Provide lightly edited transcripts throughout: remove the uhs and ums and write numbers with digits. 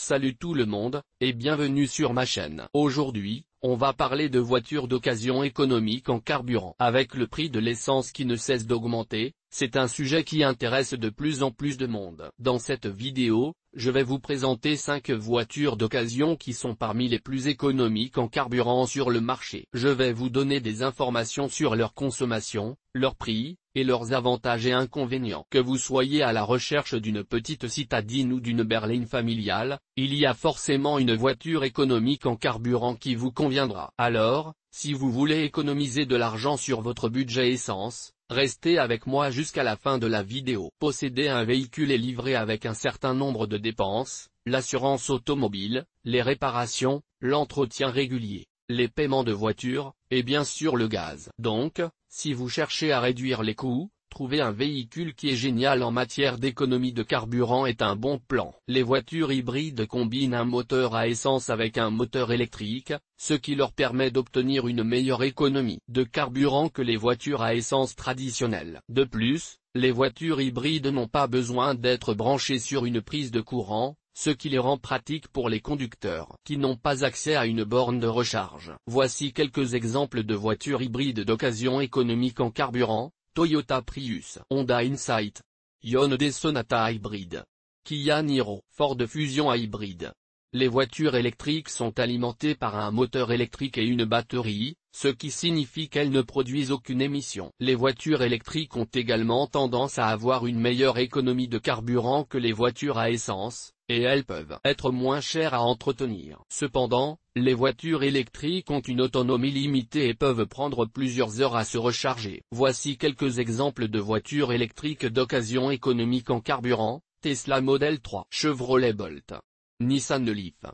Salut tout le monde, et bienvenue sur ma chaîne. Aujourd'hui, on va parler de voitures d'occasion économiques en carburant. Avec le prix de l'essence qui ne cesse d'augmenter, c'est un sujet qui intéresse de plus en plus de monde. Dans cette vidéo, je vais vous présenter 5 voitures d'occasion qui sont parmi les plus économiques en carburant sur le marché. Je vais vous donner des informations sur leur consommation, leur prix, et leurs avantages et inconvénients. Que vous soyez à la recherche d'une petite citadine ou d'une berline familiale, il y a forcément une voiture économique en carburant qui vous conviendra. Alors, si vous voulez économiser de l'argent sur votre budget essence, restez avec moi jusqu'à la fin de la vidéo. Posséder un véhicule est livré avec un certain nombre de dépenses, l'assurance automobile, les réparations, l'entretien régulier, les paiements de voiture, et bien sûr le gaz. Donc, si vous cherchez à réduire les coûts, trouver un véhicule qui est génial en matière d'économie de carburant est un bon plan. Les voitures hybrides combinent un moteur à essence avec un moteur électrique, ce qui leur permet d'obtenir une meilleure économie de carburant que les voitures à essence traditionnelles. De plus, les voitures hybrides n'ont pas besoin d'être branchées sur une prise de courant, ce qui les rend pratiques pour les conducteurs qui n'ont pas accès à une borne de recharge. Voici quelques exemples de voitures hybrides d'occasion économique en carburant: Toyota Prius, Honda Insight, Hyundai Sonata Hybrid, Kia Niro, Ford Fusion Hybrid. Les voitures électriques sont alimentées par un moteur électrique et une batterie, ce qui signifie qu'elles ne produisent aucune émission. Les voitures électriques ont également tendance à avoir une meilleure économie de carburant que les voitures à essence, et elles peuvent être moins chères à entretenir. Cependant, les voitures électriques ont une autonomie limitée et peuvent prendre plusieurs heures à se recharger. Voici quelques exemples de voitures électriques d'occasion économique en carburant: Tesla Model 3, Chevrolet Bolt, Nissan Leaf,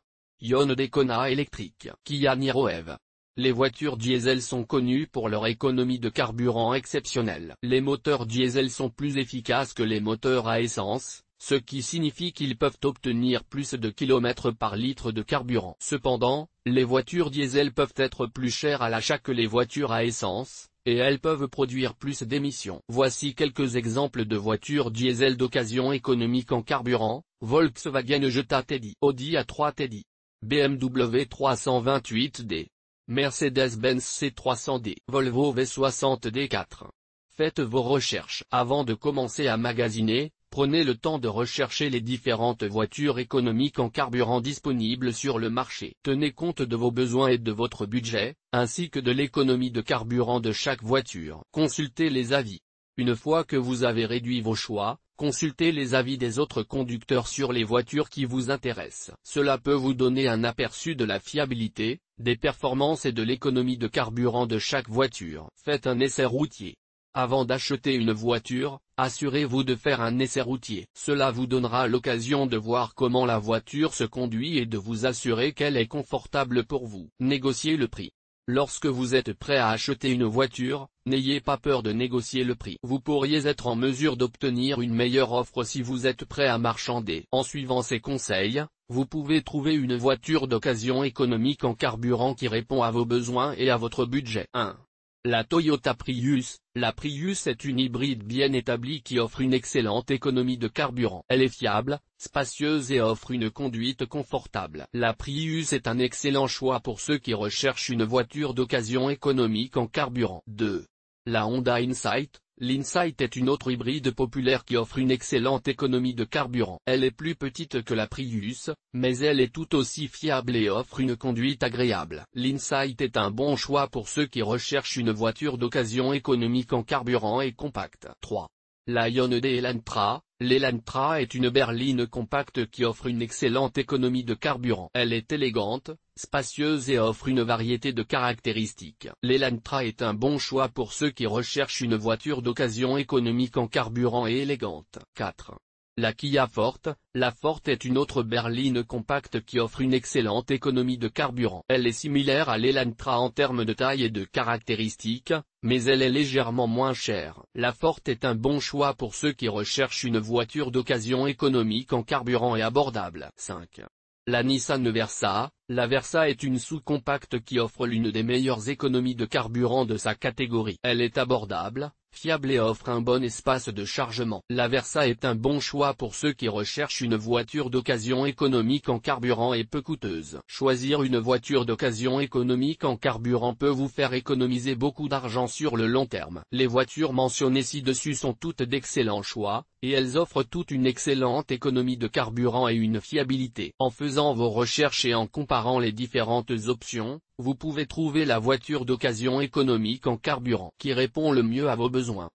Hyundai Kona électrique, Kia Niro EV. Les voitures diesel sont connues pour leur économie de carburant exceptionnelle. Les moteurs diesel sont plus efficaces que les moteurs à essence, ce qui signifie qu'ils peuvent obtenir plus de kilomètres par litre de carburant. Cependant, les voitures diesel peuvent être plus chères à l'achat que les voitures à essence, et elles peuvent produire plus d'émissions. Voici quelques exemples de voitures diesel d'occasion économique en carburant: Volkswagen Jetta TDI, Audi A3 TDI, BMW 328D, Mercedes-Benz C300D, Volvo V60 D4. Faites vos recherches. Avant de commencer à magasiner, prenez le temps de rechercher les différentes voitures économiques en carburant disponibles sur le marché. Tenez compte de vos besoins et de votre budget, ainsi que de l'économie de carburant de chaque voiture. Consultez les avis. Une fois que vous avez réduit vos choix, consultez les avis des autres conducteurs sur les voitures qui vous intéressent. Cela peut vous donner un aperçu de la fiabilité, des performances et de l'économie de carburant de chaque voiture. Faites un essai routier. Avant d'acheter une voiture, assurez-vous de faire un essai routier. Cela vous donnera l'occasion de voir comment la voiture se conduit et de vous assurer qu'elle est confortable pour vous. Négociez le prix. Lorsque vous êtes prêt à acheter une voiture, n'ayez pas peur de négocier le prix. Vous pourriez être en mesure d'obtenir une meilleure offre si vous êtes prêt à marchander. En suivant ces conseils, vous pouvez trouver une voiture d'occasion économique en carburant qui répond à vos besoins et à votre budget. 1. La Toyota Prius. La Prius est une hybride bien établie qui offre une excellente économie de carburant. Elle est fiable, spacieuse et offre une conduite confortable. La Prius est un excellent choix pour ceux qui recherchent une voiture d'occasion économique en carburant. 2. La Honda Insight. L'Insight est une autre hybride populaire qui offre une excellente économie de carburant. Elle est plus petite que la Prius, mais elle est tout aussi fiable et offre une conduite agréable. L'Insight est un bon choix pour ceux qui recherchent une voiture d'occasion économique en carburant et compacte. 3. La Hyundai Elantra. L'Elantra est une berline compacte qui offre une excellente économie de carburant. Elle est élégante, spacieuse et offre une variété de caractéristiques. L'Elantra est un bon choix pour ceux qui recherchent une voiture d'occasion économique en carburant et élégante. 4. La Kia Forte. La Forte est une autre berline compacte qui offre une excellente économie de carburant. Elle est similaire à l'Elantra en termes de taille et de caractéristiques, mais elle est légèrement moins chère. La Forte est un bon choix pour ceux qui recherchent une voiture d'occasion économique en carburant et abordable. 5. La Nissan Versa. La Versa est une sous-compacte qui offre l'une des meilleures économies de carburant de sa catégorie. Elle est abordable, fiable et offre un bon espace de chargement. La Versa est un bon choix pour ceux qui recherchent une voiture d'occasion économique en carburant et peu coûteuse. Choisir une voiture d'occasion économique en carburant peut vous faire économiser beaucoup d'argent sur le long terme. Les voitures mentionnées ci-dessus sont toutes d'excellents choix, et elles offrent toute une excellente économie de carburant et une fiabilité. En faisant vos recherches et en comparant les différentes options, vous pouvez trouver la voiture d'occasion économique en carburant qui répond le mieux à vos besoins.